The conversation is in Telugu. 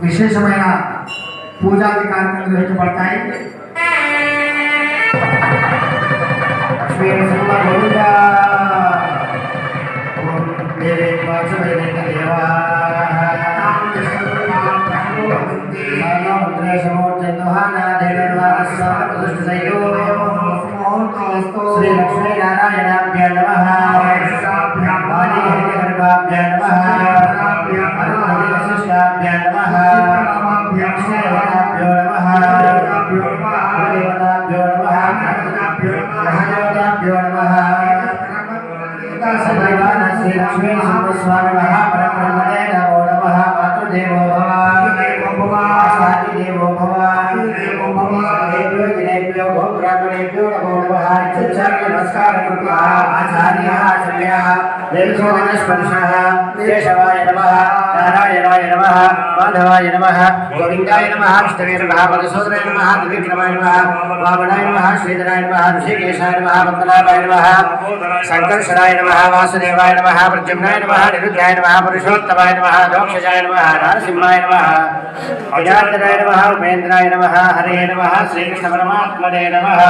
విశేషమైన పూజాది కార్యక్రమాలు నిర్వహించబడతాయి. శ్రీ లక్ష్మీ నారాయణాభ్యో నమః. వశిష్టాభ్యో నమః. శ్రీదేవతాభ్యో నమః. దేవతాభ్యో నమః. మహాదేవతాభ్యో నమః. సదైవాన శ్రీ లక్ష్మీ నరసింహస్వామి మహాపరబ్రహ్మణే నమో నమః. మాతృదేవో భవ, ఆచార్యదేవో భవ, జనేభ్యో గోబ్రాహ్మణేభ్యో నమో నమః. నమస్కారం కృత్వా ఆచార్యः ఆచార్యः దేవోవనస్పతిశః కేశవాయ నమః, నారాయణాయ నమః, మాధవాయ నమః, గోవిందాయ నమః, విష్ణవే నమః, మధుసూదనాయ నమః, త్రివిక్రమాయ నమః, వామనాయ నమః, శ్రీధరాయ నమః, ఋషికేశాయ నమః, పద్మనాభాయ నమః, సంకర్షణాయ నమః, వాసుదేవాయ నమః, ప్రద్యుమ్నాయ నమః, నిరుద్ధాయ నమః, పురుషోత్తమాయ నమః, దోక్షజాయ నమః, నరసింహాయ నమః, అజాతనాయ నమః, ఉపేంద్రాయ నమః, హరే నమః, శ్రీకృష్ణ పరమాత్మనే నమః.